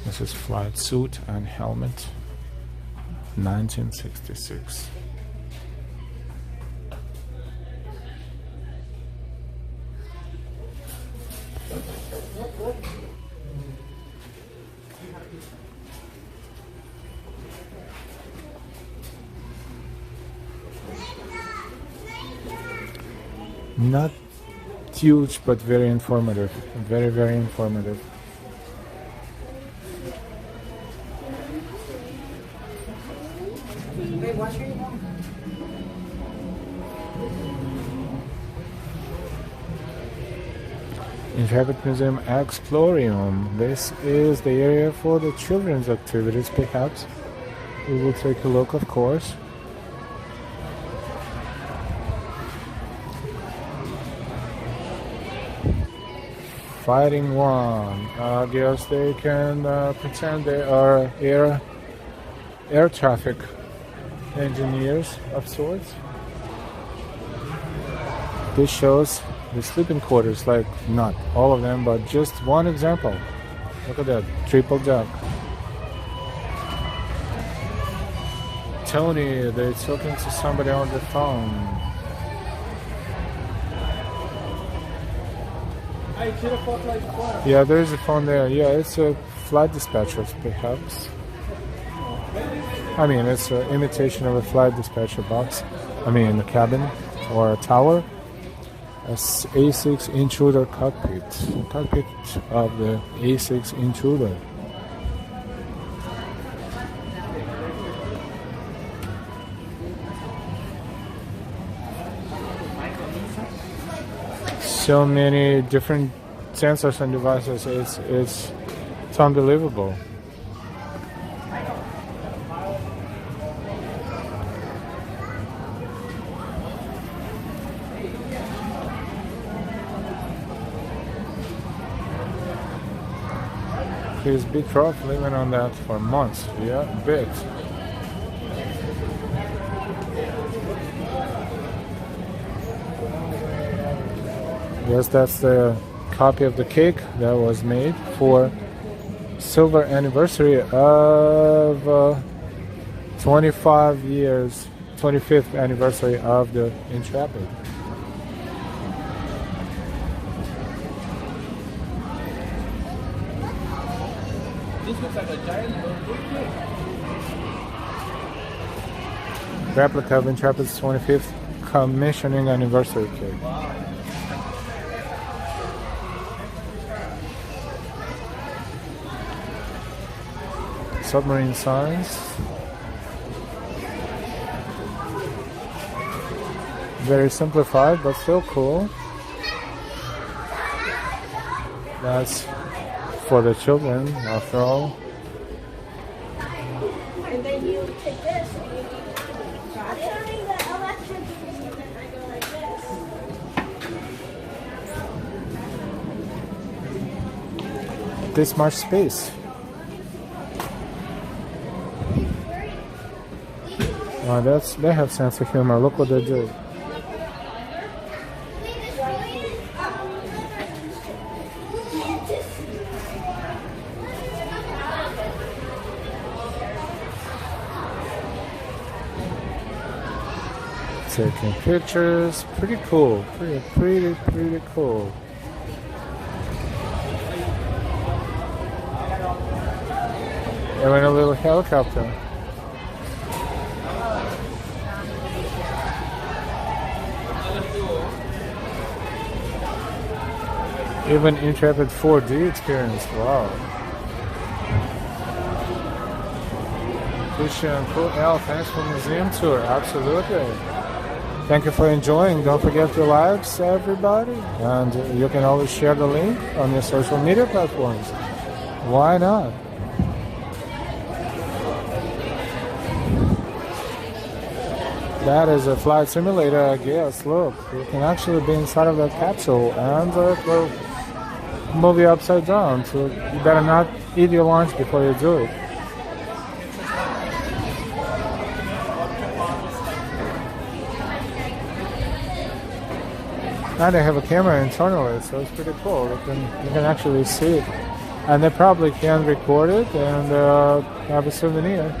This is flight suit and helmet. 1966. Not huge, but very informative. Very, very informative. Intrepid Museum Explorium. This is the area for the children's activities, perhaps. We will take a look, of course. Fighting one. I guess they can pretend they are air traffic engineers of sorts. This shows the sleeping quarters, like not all of them, but just one example. Look at that, triple deck. Tony, they're talking to somebody on the phone. Yeah, there's a phone there. Yeah, it's a flight dispatcher, perhaps. I mean, it's an imitation of a flight dispatcher box. I mean, a cabin or a tower. A A6 intruder cockpit. Cockpit of the A6 intruder. So many different sensors and devices. It's unbelievable. He's big rough living on that for months. Yeah, bit. Yes, that's the copy of the cake that was made for silver anniversary of 25 years, 25th anniversary of the Intrepid. This looks like a giant cake. Replica of Intrepid's 25th commissioning anniversary cake. Wow. Submarine signs. Very simplified, but still cool. That's for the children, after all. And then you take this and you got it. Turning the electric and then I go like this. This much space. They have sense of humor. Look what they do. Taking pictures. Pretty cool. Pretty cool. Even a little helicopter. Even Intrepid 4D experience, wow. Christian, cool. Al, thanks for the museum tour, absolutely. Thank you for enjoying. Don't forget to like, everybody. And you can always share the link on your social media platforms. Why not? That is a flight simulator, I guess. Look, you can actually be inside of that capsule and will move you upside down. So you better not eat your lunch before you do it. And they have a camera internally, so it's pretty cool. You can actually see it, and they probably can record it and have a souvenir.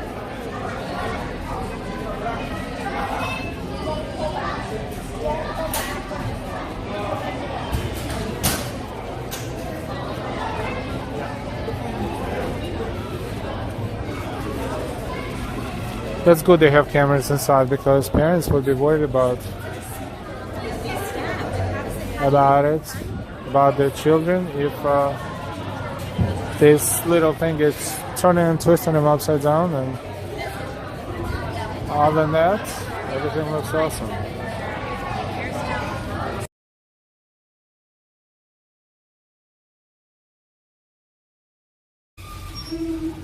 That's good they have cameras inside because parents would be worried about their children if this little thing gets turning and twisting them upside down, and other than that, everything looks awesome.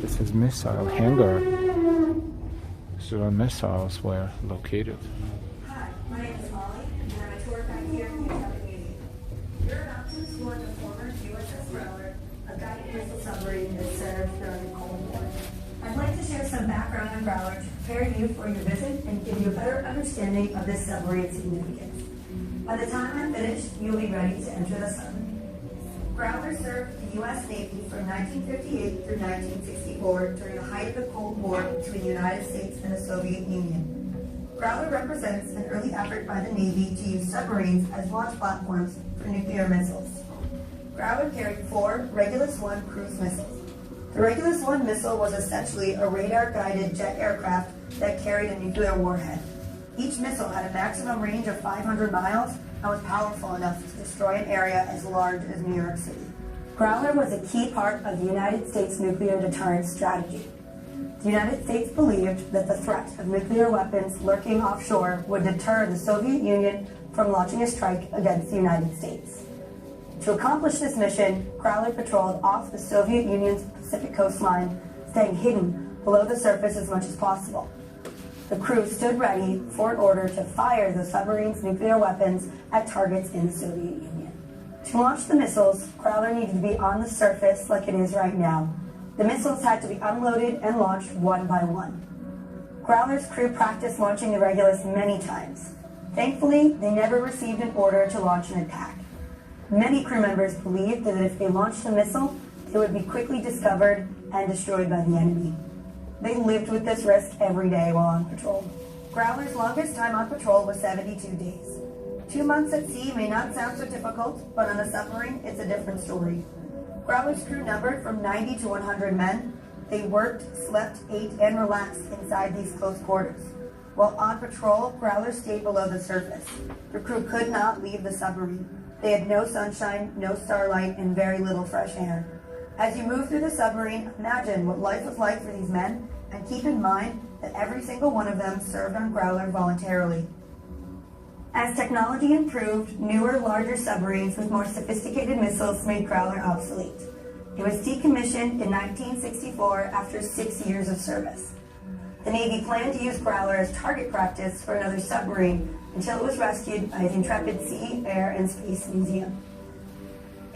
This is missile hangar. This is where missiles were located. Hi, my name is Molly, and I'm a tour guide here at the Intrepid Museum. You're about to explore the former USS Growler, a guided missile submarine that served during the Cold War. I'd like to share some background on Growler to prepare you for your visit and give you a better understanding of this submarine's significance. By the time I'm finished, you'll be ready to enter the submarine. Growler served the U.S. Navy from 1958 through 1964 during the height of the Cold War between the United States and the Soviet Union. Growler represents an early effort by the Navy to use submarines as launch platforms for nuclear missiles. Growler carried 4 Regulus-1 cruise missiles. The Regulus-1 missile was essentially a radar-guided jet aircraft that carried a nuclear warhead. Each missile had a maximum range of 500 miles and was powerful enough to destroy an area as large as New York City. Growler was a key part of the United States nuclear deterrence strategy. The United States believed that the threat of nuclear weapons lurking offshore would deter the Soviet Union from launching a strike against the United States. To accomplish this mission, Growler patrolled off the Soviet Union's Pacific coastline, staying hidden below the surface as much as possible. The crew stood ready for an order to fire the submarine's nuclear weapons at targets in the Soviet Union. To launch the missiles, Growler needed to be on the surface like it is right now. The missiles had to be unloaded and launched one by one. Growler's crew practiced launching the Regulus many times. Thankfully, they never received an order to launch an attack. Many crew members believed that if they launched the missile, it would be quickly discovered and destroyed by the enemy. They lived with this risk every day while on patrol. Growler's longest time on patrol was 72 days. 2 months at sea may not sound so difficult, but on a submarine, it's a different story. Growler's crew numbered from 90 to 100 men. They worked, slept, ate, and relaxed inside these close quarters. While on patrol, Growler stayed below the surface. The crew could not leave the submarine. They had no sunshine, no starlight, and very little fresh air. As you move through the submarine, imagine what life was like for these men, and keep in mind that every single one of them served on Growler voluntarily. As technology improved, newer, larger submarines with more sophisticated missiles made Growler obsolete. It was decommissioned in 1964 after 6 years of service. The Navy planned to use Growler as target practice for another submarine until it was rescued by the Intrepid Sea, Air, and Space Museum.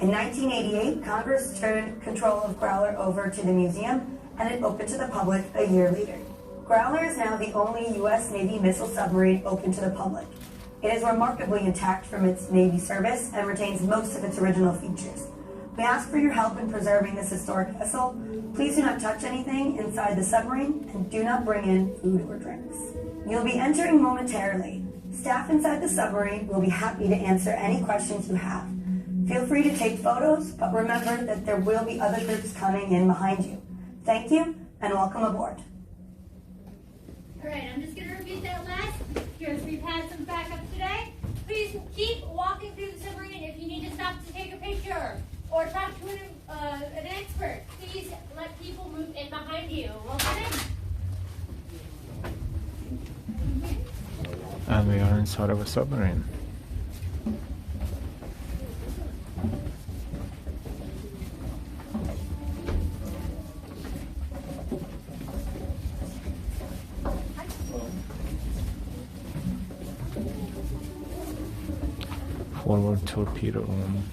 In 1988, Congress turned control of Growler over to the museum, and it opened to the public a year later. Growler is now the only U.S. Navy missile submarine open to the public. It is remarkably intact from its Navy service and retains most of its original features. We ask for your help in preserving this historic vessel. Please do not touch anything inside the submarine and do not bring in food or drinks. You'll be entering momentarily. Staff inside the submarine will be happy to answer any questions you have. Feel free to take photos, but remember that there will be other groups coming in behind you. Thank you, and welcome aboard. All right, I'm just going to repeat that last because we've had some backup today. Please keep walking through the submarine. If you need to stop to take a picture or talk to an expert, please let people move in behind you. Welcome in. And we are inside of a submarine. Forward torpedo room.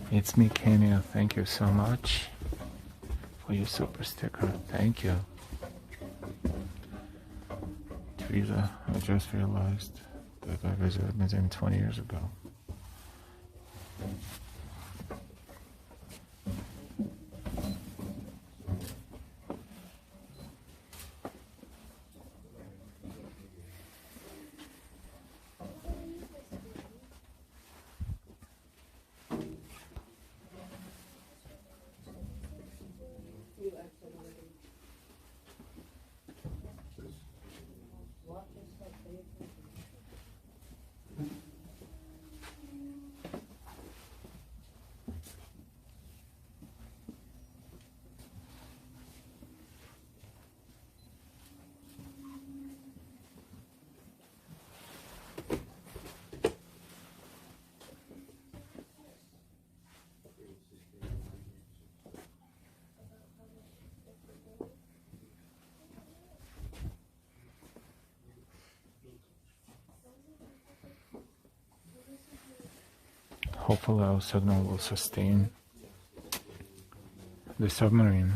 It's me, Kenya. Thank you so much for your super sticker. Thank you. Teresa, I just realized that I visited the museum 20 years ago. Hopefully our signal will sustain the submarine.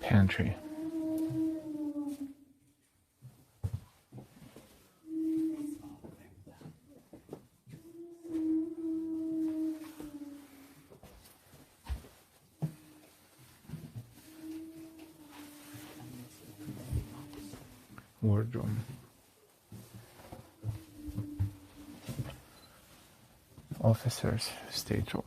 Pantry. Wardrobe. Officers' stateroom.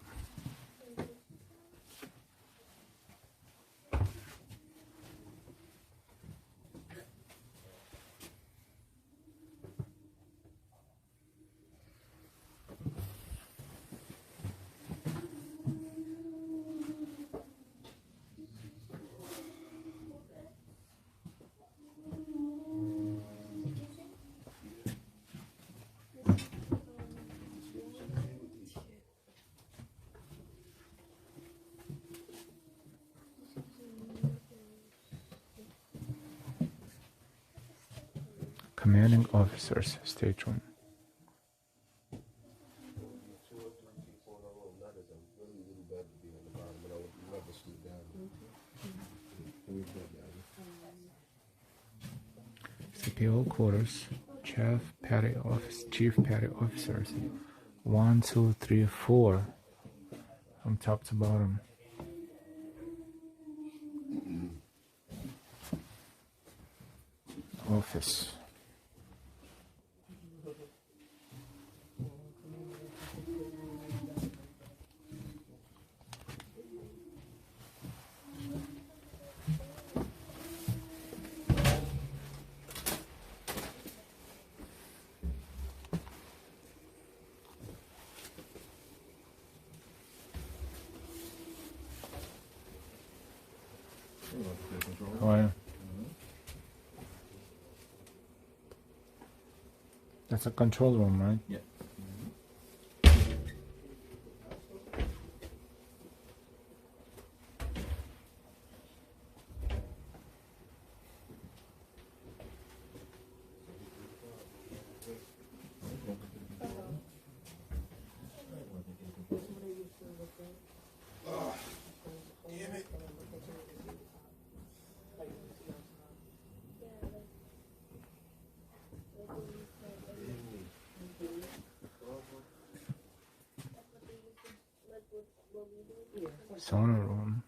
Commanding officers' stateroom. CPO quarters, chief petty officers. 1, 2, 3, 4, from top to bottom. Office. How are you? That's a control room, right? Yeah. Sauna room.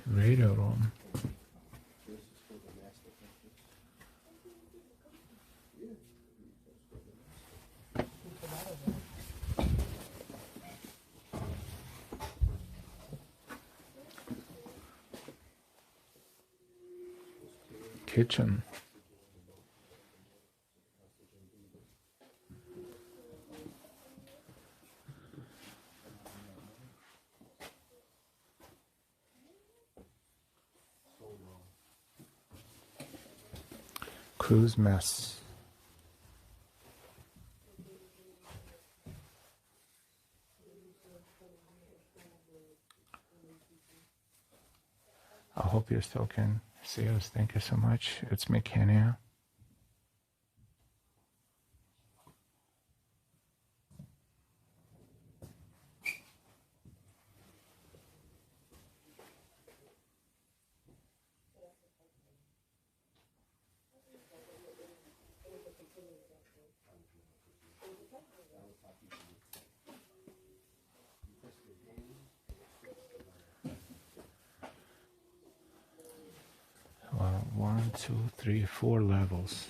Radio room. Kitchen. Cruise mess. I hope you still can see us. Thank you so much. It's me, Kenya. Well, 1, 2, 3, 4 levels.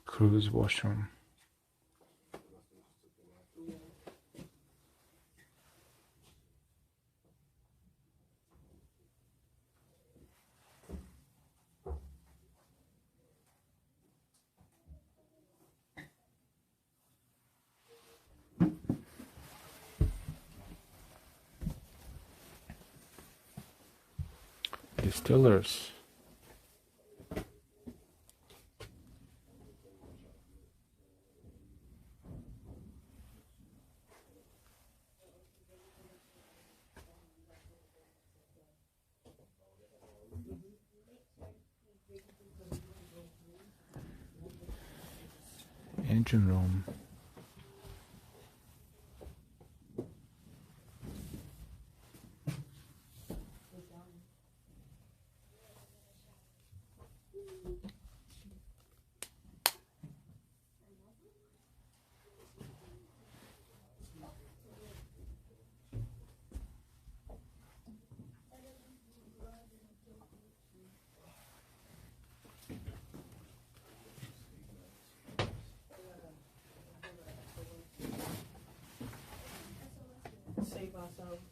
Cruise washroom. Distillers. Engine room. Save ourselves.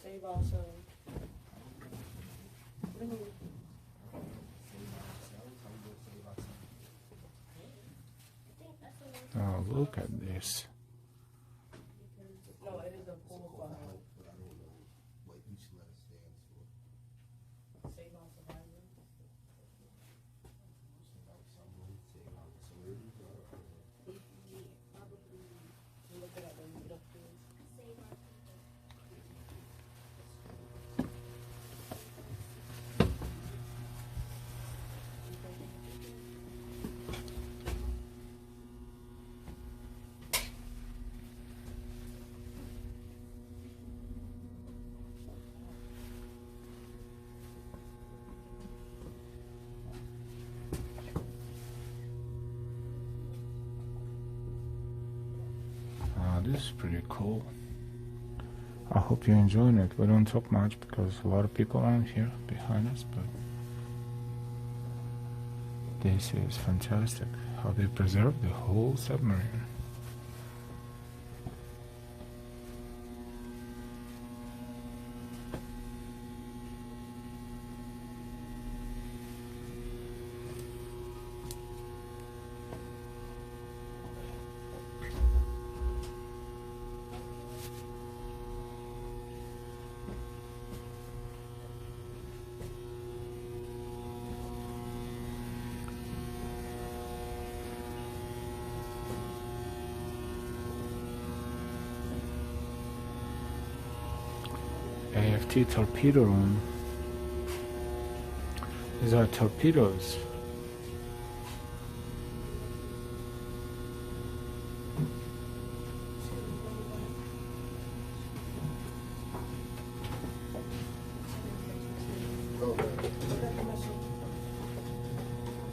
Save ourselves. Oh, look at this. No, it is a pool for save our survivors. Look it up when you get upstairs. Oh, this is pretty cool. I hope you're enjoying it. We don't talk much because a lot of people around here behind us, but this is fantastic how they preserve the whole submarine. Aft Torpedo Room. These are torpedoes.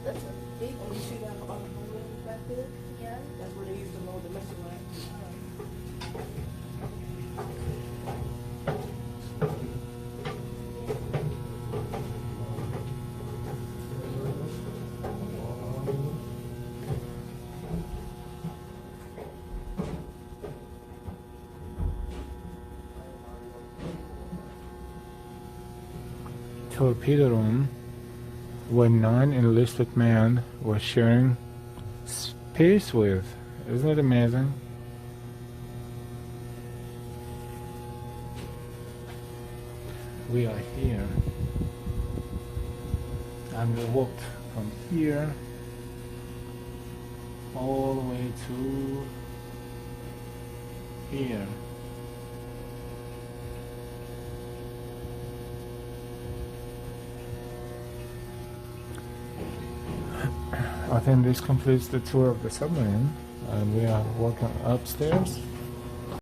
That's a big one. You see that on the balloon back there? Yeah. That's where they used to load the missile at. Torpedo room where non-enlisted men were sharing space with. Isn't it amazing? We are here, and we walked from here all the way to here. I think this completes the tour of the submarine, and we are walking upstairs.